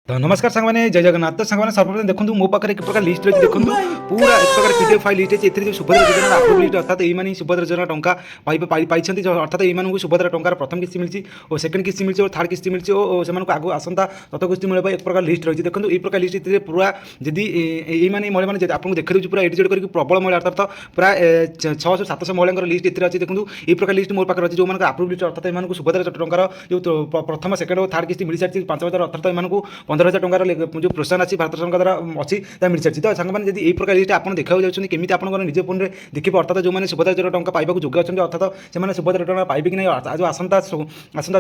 तो नमस्कार सांग मैंने जय जगन्नाथ। तो सांग मैंने सर्वप्रथम देखो मो पाखे एक प्रकार लिस्ट रही देखो पूरा एक प्रकार पीडीएफ फाइल लिस्ट है जो सुभद्रा योजना अप्रूव लिस्ट अर्थात ये सुभद्रा योजना टंका अर्थात ये सुभद्रा टंकार प्रथम किस्ती मिली और सेकंड किस्ती मिली और थर्ड किस्ती मिली और से आगे आसंता तत किस्ती मिलवा एक प्रकार लिस्ट रही देखो ये प्रकार लिस्ट पूरा जदि ये महिला मैंने आपको देखा दूसरी पूरा एडिट करके प्रबल महिला अर्थात प्राय 600-700 महिला लिस्ट इतने अच्छी देखो ये प्रकार लिस्ट मोर पाखे अच्छी जो अप्रूव लिस्ट अर्थात ये सुभद्रा टंकार जो प्रथम सेकंड और थर्ड किस्ती मिल सारी 5,000 अर्थात ये 15,000 टंकार जो प्रोत्साहन अच्छी भारत सरकार द्वारा अच्छी मिल सारी। तो सांगे जब यही प्रकार लिस्ट आप देखा जाऊँगी केमी आप निज फोन में देखिए अर्थात जो मैंने सुभद्रा योजना टंका पाइबा योग्य अच्छा अर्थात से सुभद्रा टंका पाइबे कि नहीं जो आसंता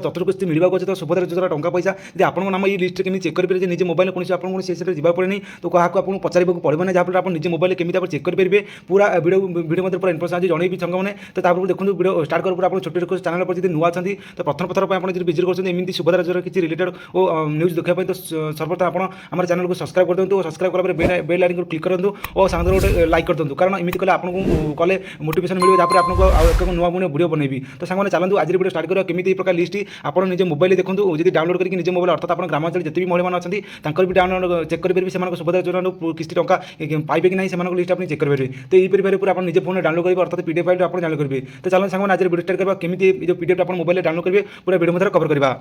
चतुर्किस्ती मिलवा अच्छे तो सुभद्रा योजना टंका पैसा यदि आपको नाम ये लिस्ट केमी चेक करेंगे निजे मोबाइल कौन आपको जावा पड़े नहीं तो क्या आपको पचार पड़े ना जहाँ आप निजे मोबाइल केमी चेक करेंगे पूरा वीडियो पूरा इनफर्मेशन आज जनइबी सांग मैंने तो देखो वीडियो स्टार्ट कर आप छोटे छोटे चैनल पर नुआ अच्छा तो प्रथम प्रथम आप विजिट करते सुभद्रा योजना किसी रिलेटेड और न्यूज देखापी तो सर्वप्रथम आप आम चैनल को सब्सक्राइब कर दिखाँ सब्सक्राइब कला बेल आइकन को क्लिक कर दिखाँ और साथ गोटे लाइक कर दिखाँ कारण एमती कले आपको कले मोटिवेशन मिले जहाँ आपको नुआ मुझे वीडियो बनैबी। तो सांग चलते आज वीडियो स्टार्ट करा केमी प्रकार लिस्ट आप निजे मोबाइल देखो जब डाउनलोड करके निजे मोबाइल अर्थात आप ग्रामांचल जिते भी महिला अच्छा भी डाउनलोड चेक करेंगे से सुभद्रा योजना किस्ती टंका पाइबे कि नहीं से लिस्ट आप चेक करेंगे। तो यही पूरा आप निजे फोन डाउनलोड करेंगे अर्थात पीडीएफ फाइल आप डाउनलोड करेंगे। तो चलो सांग आज वीडियो स्टार्ट करवा केमी जो पीडीएफ आप मोबाइल डाउनलोड करेंगे पूरा वीडियो मध्य कवर करवा।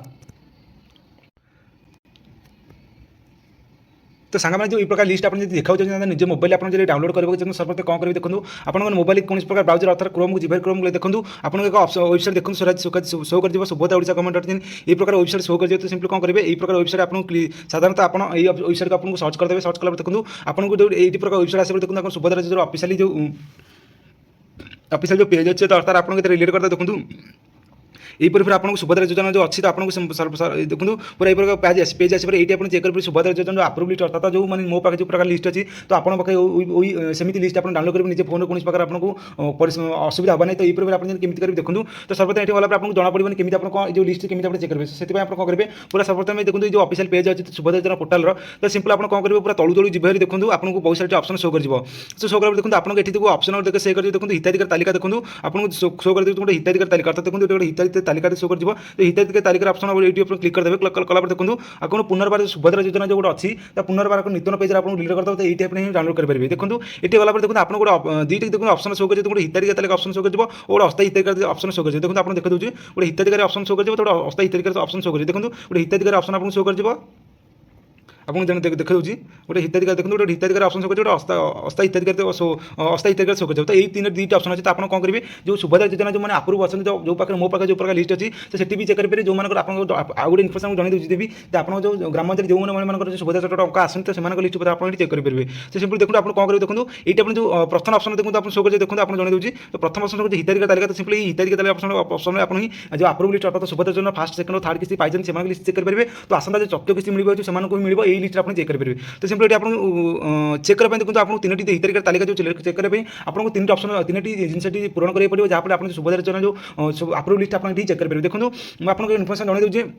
तो सांगे जो प्रकार लिस्ट आप देखा निजे मोबाइल आप डाउनलोड करेंगे सर्वप्रथम कौन करेंगे देखो आप मोबाइल कौन प्रकार ब्राउजर अर्थात क्रोम को जी क्रोम देखो आपको एक वेबसाइट देखो शो कर सुभद्रा ओडिशा गवर्नमेंट ये प्रकार वेबसाइट शो कर तो सिंपल कौन करेंगे ये प्रकार वेबसाइट आपको साधारणतः आप वेबसाइट को आपको सर्च करदे सर्च कला देखो आपको जो ये प्रकार वेबसाइट आसे देखो सुभद्रा जो ऑफिशियली जो पेज अच्छे तो अर्थात आपको रिलेट करते देखो यहीपर फिर आपको सुभद्रा योजना जो अच्छी तो आपको देखो पूरा ये प्रकार पेज आस ये चेक कर सुभद्रा योजना जो अप्रूव लिस्ट अर्थात जो मैंने मो पाखे जो प्रकार लिस्ट अच्छी तो आपको पाखे सेमती लिस्ट आप डाउनलोड करेंगे निजे फोन कौन प्रकार आपको असुविधा होगा नहीं। तो यहीपर आप केमी करेंगे देखो तो सर्वप्रथम ये गला आपको जना पड़े केमी आप जो लिस्ट केमी आप चेक करेंगे से आप कौन करेंगे पूरा सर्वप्रथम देखो जो ऑफिशियल पेज अच्छी सुभद्रा योजना पोर्टाल तो सिंपल आप कौन करेंगे पूरा तलू तलू जी देखो आपको बहुत सारे ऑप्शन शो कर सो शो कर देखो आपको ये देखो ऑप्शन देखे से देखो हिताधिकार तालिका देखो आपको शो कर देखो हिताधिकार तालिका अर्थात देखो हिताधिकार तालिका शो कर तो हिताधिकारी तालिका ऑप्शन ये क्लिक करदे कला देखो आपको पुनर्बार सुभद्रा योजना जो गोटे अच्छी पुनर्बार नूतन पेज आपको डिलीट करदे तो ये डाउनलोड करेंगे। देखो ये गला देखो आपको गोटे दुईट देखो ऑप्शन शो कर गोटे हिताधिकारी तालिका ऑप्शन शो कर गोटे अस्थायी हिताधिकारी ऑप्शन शो कर देखो आपको देखा दूसरी गोटे हिताधिकारी ऑप्शन शो कर गोटे अस्थायी हिताधिकारी ऑप्शन शो कर देखो गोटे हिताधिकारी ऑप्शन आपको शो कर आपको जन देखा गोटे हिताधिकारी देखो गोटे हिताधिकारी ऑप्शन शो कर अस्थायी हिताधिकारी अस्थायी हिताधिकारी शो कर तो यही तीन दुईट ऑप्शन अच्छे तो आप कौन करेंगे जो सुभद्रा योजना जो मैंने अप्रूव अच्छे जो पाखे मो पाखे जो प्रकार लिस्ट अच्छी तो सेठी भी चेक करेंगे जो आपको आउ गोटे इनफर्मेशन जन देवी आप जो ग्रामांचल जो मैंने सुभद्रा टंका आसनी तो से लिस्ट आप चेक करेंगे। तो सिंपल देखो आप कौन करेंगे देखो ये अपने जो प्रथम ऑप्शन देखो आप शो कर देखो आप जन दूसरी तो प्रथम ऑप्शन जो हिताधिकारी तालिका तो सिंपल हिताधिकारी तालिका ऑप्शन आप जो अप्रूव लिस्ट अर्थात सुभद्रा योजना फास्ट सेकंड और थर्ड किस्ती पाई से लिस्ट चेक करेंगे। तो आसंता जो चतुर्थ किस्ती मिल भी मिल यही लिस्ट आप चेक करेंगे। तो सिंपल आपको चेक करने देखो आपको तीन हिताधिकारी तालिका जो चेक करने आपको तीन ऑप्शन तीन जिनस पूरण करा पड़े जहाँ आप सुभद्रा योजना जो अप्रूव लिस्ट आप चेक करेंगे। देखो मुझे आपको इनफर्मेशन जन दूसरी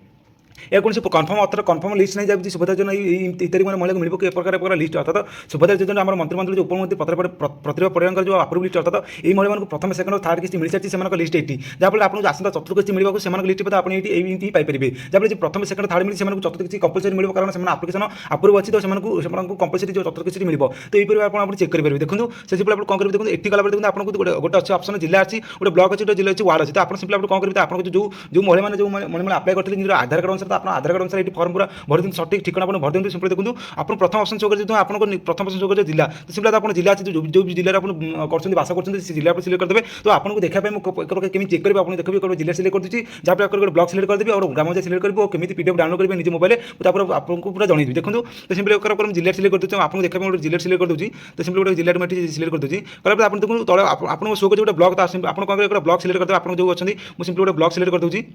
या कौन कन्फर्म अर्थात कन्फर्म लिस्ट नहीं जब सुभद्रा योजना इत्यादि मैंने महिला मिले प्रकार लिस्ट अर्थात सुभद्रा योजना आम मंत्रिमंडल जो उपमंत्री प्रतिभा परिवार जो अप्रूव लिस्ट अर्थात ये महिला को प्रथम सेकंड और थर्ड किस्ती मिल सारी से लिस्ट ये जहाँ आपको आसंता चतुर्थ किस्ती मिलवा से लिस्ट आप ही पाइपर जहाँ प्रथम सेकंड थर्ड मिली चतुर्थ किस्ती कंपलसरी मिल कारण से आप्लिकेशन अप्रूव अच्छी तो कंपलसरी जो चतुर्थ किस्ती मिल तो यही आप चेक करेंगे। देखो से सिंपल आप कौन करेंगे देखो ये गला देखो आपको गोटे अच्छे ऑप्शन जिला अच्छी गोटे ब्लॉक अच्छी गोटे जिला अच्छी वार्ड अच्छी तो आप सिंपल आप कौन करेंगे आपको जो महिला जो महिला अप्लाई करते आधार कार्ड अनुसार तो आधार कार्ड अनुसार फॉर्म पूरा भर दिन सठिक ठिकाना आप भर दिखाते सिंपल देखो आपको प्रथम ऑप्शन शो कर आपको प्रथम ऑप्शन शो कर जिला तो सिंपल आप जिला अच्छे जो जिले में बास कर जिला पर सिलेक्ट करदे तो आपको देखा केमी चेक करेंगे आपको देखिए जिला सिलेक्ट कर दूसरी जहाँ पर गोटे ब्लॉक सिलेक्ट करदेवी और ग्राम सिलेक्ट करेंगे और केमी पीडीएफ डाउनलोड करेंगे निजे मोबाइल तो आपको पूरा जनइबी। देखो तो सिंपल जिला सिलेक्ट कर दूसरी आपको देखा गोटे जिला सिलेक्ट कर दूसरी तो सिंपल गोटे जिला में सिलेक्ट कर दूसरी कला आप देखो तले आपको शो कर गोटे ब्लॉक तो आप कौन करेंगे ब्लॉक सिलेक्ट करते आपको जो अच्छे मुझे सिंपल गोटे ब्लॉक सिलेक्ट कर दूसरी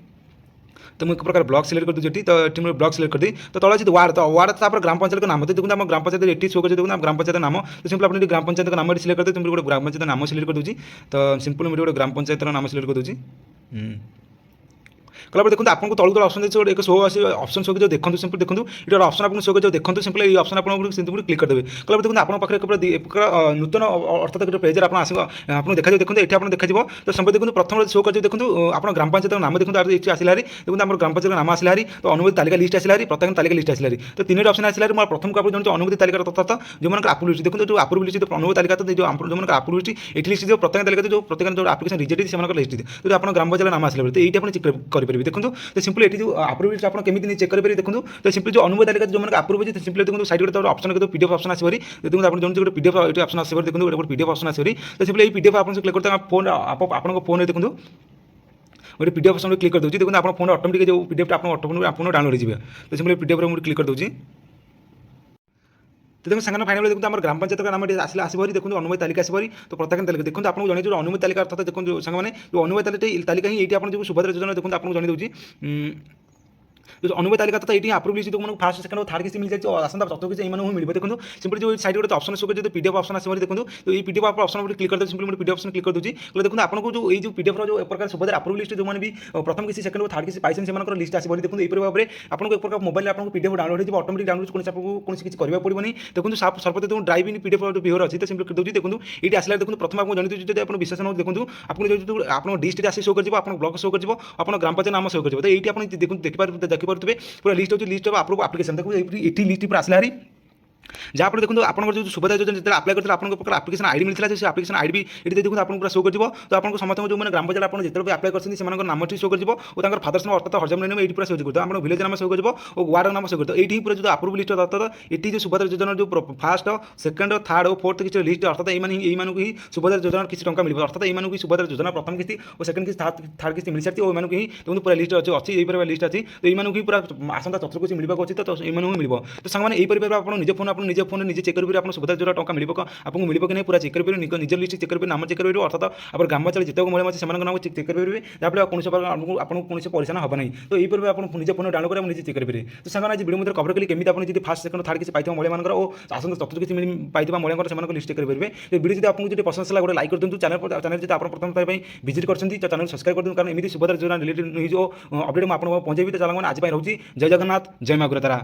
तो मुझे एक प्रकार ब्लॉक सिलेक्ट कर दूसरी तो ये ब्लॉक सिलेक्ट कर दी तो तला अच्छी वार्ड तो वार्ड तो ग्राम पंचायत का नाम देखो आप ग्राम पंचायत ये शो कर देखो ग्राम पंचायत नाम तो सिंपल अपनी ग्राम पंचायत का नाम सिलेक्ट करते सिंपल गोटे ग्राम पंचायत नाम सिलेक्ट कर दूसरी तो सिंपल मुझे गोटे ग्राम पंचायत नाम सिलेक्ट कर दूसरी कलापर देखो आपको तलू तल ऑप्शन देखिए एक शो आसे ऑप्शन शो जो देखो सिंपल देखो ये ऑप्शन आपको शो कर देखो सिंपल ये ऑप्शन आपको सिंपल क्लिक करदेवे कलापर देखो आप पाखे एक नूतन अर्थात गोटे पेजर आप आपको देखा देखो ये आपको देखा तो संपर्क देखो प्रथम शो कर देखो आप ग्राम पंचायत नाम देखो ये आसला देखो आम ग्राम पंचायत नाम आसला तो अनुमति तालिका लिस्ट आसला प्रत्येक तालिका लिस्ट आसला तो तीन ऑप्शन आसला मैं प्रथम को आप जो अनुमति तालिका तथा जो अप्रूव लिस्ट देखो जो अप्रूव लिस्ट अनुमति तालिका तो जो अप्रूव लिस्ट ये लिस्ट जो प्रत्येक तालिका जो प्रत्येक जो आप्लिकेशन रिजेक्ट से लिस्ट तो आप ग्राम पंचायत नाम आसला तो ये आप चेक करेंगे देखो तो सिंपल ये जो अप्रूव लिस्ट आप केमी चेक करेंगे देखो तो सिंपल जो अनुमति तालिका जो अप्रूव है सिंपल देखो साइड गोटे ऑप्शन देखो पीडीएफ ऑप्शन आसो देखो आप जो गोटे पीडीएफ ऑप्शन आसो देखो गोटे पीडीएफ ऑप्शन आसो तो सिंपल ये पीडीएफ आप क्लिक करते फोन आपको फोन देखो गोटे पीडीएफ ऑप्शन क्लिक कर दूसरी देखो आप फोन ऑटोमेटिक जो पीडीएफ आप डाउनलोड हो तो सिंपल पीडीएफ मुझे क्लिक कर दूसरी तो देखो सांगना फाइनल देखो आम ग्राम पंचायत नाम आसला आसबरी देखो अनुमति तालिका आसबरी तो प्रत्येक तालिका देखो आपको जन जो अनुमति तालिका अर्थात देखो सांगे जो अनुमति तालिका ही ये आप जो सुभद्रा योजना देखो आपको जन दूसरी जो अनुमति तालिका तथा ये अप्रूव लिस्ट देखो फास्ट सेकंड थर्ड किसी मिल जाए आसंता चतुर्थ किसी एम मिले देखो सिंपल जो साइड गोटे ऑप्शन शो कर पीडीएफ ऑप्शन आसो देखो तो ये पीडीएफ आप ऑप्शन क्लिक करते सिंपल पीडीएफ ऑप्शन क्लिक कर दूसरी देखो आपको जो ये पीडीएफ जो एक प्रकार सुभद्रा अप्रूव लिस्ट जो मैंने भी प्रथम किसी सेकंड थर्ड किसी पाइसन से लिस्ट आसो देखो यही भाव में आपको एक प्रकार मोबाइल आपको पीडीएफ डाउनलोड हो ऑटोमेटिक डाउनलोड कौन किसी करने पड़ोनी देखो सर्वप्रति देखो ड्राइव इन पीडीएफ जो बिहेवियर अच्छी तो सिंपल कर दूसरी देखो ये आसला देखो प्रथम आपको जन दूसरी आप विशेष देखो आपको जो आप डिस्ट्रिक्ट आसी शो कर आप ब्लॉक शो कर आप ग्राम पंचायत नाम शो कर तो ये आप देखिए पूरा लिस्ट होती लिस्ट ऑफ अप्रूव एप्लिकेशन देखो ये लिस्ट पर आसला जहाँ पर देखो आप जो सुभद्रा योजना जो अप्लाई करते आपको प्रकार एप्लिकेशन आईडी मिलता है एप्लिकेशन आईडी भी ये देखो आपको पूरा शो कर तो आपको समस्त जो मैंने ग्राम पंचायत आप जो भी अप्लाई करते नाम शो कर और फादर्स नाम अर्थात हरजम नाम ये पूरा शो कर आप विलेज नाम शो कर और वार्ड नाम शो कर ये पूरा जो अप्रूव लिस्ट अर्थात ये जो सुभद्रा योजना जो फास्ट सेकंड थर्ड और फोर्थ किसी लिस्ट अर्थात ही सुभद्रा योजना किसी टंका मिले अर्थात ये सुभद्रा योजना प्रथम किस्ती और सेकंड किस्ती थर्ड किस्ती मिल सारी और ही देखो पूरा लिस्ट अच्छी यही लिस्ट अच्छी तो ये पूरा आसंता चतुर्थ किसी मिलवा अच्छी तो ये मिल तो सांगे यही आप निज फोन निजे चेक करेंगे आप सुभद्रा योजना टंका मिले आपको मिले कि नहीं पूरा चेक करेंगे निज लिस्ट चेक करेंगे नाम चेक करेंगे अर्थात आप ग्राम पंचायत जितक महिला अच्छे से नाम चेक करेंगे जहाँफल आपको कौन परेशान हम नहीं तो यही आप निज फोन डाउनलोड कर निजे चेक करेंगे तो सांगे आज वीडियो कवर कली केमी आप फास्ट सेकंड थर्ड किसी पाई महिला और आसंता चतुर्थ किसी पाई महिला से लिस्ट चेक करेंगे तो वीडियो जो आपको पसंद है गोटे लाइक कर दूँ चैनल जो आप प्रथम विजिट कर चैनल सब्सक्राइब कर दूँ कारण एमती सुभद्रा योजना रिलेटेड न्यूज अपडेट मुझे पहुँचेबी तो चलो आज रोचे जय जगन्नाथ जय माँ गुरतारा।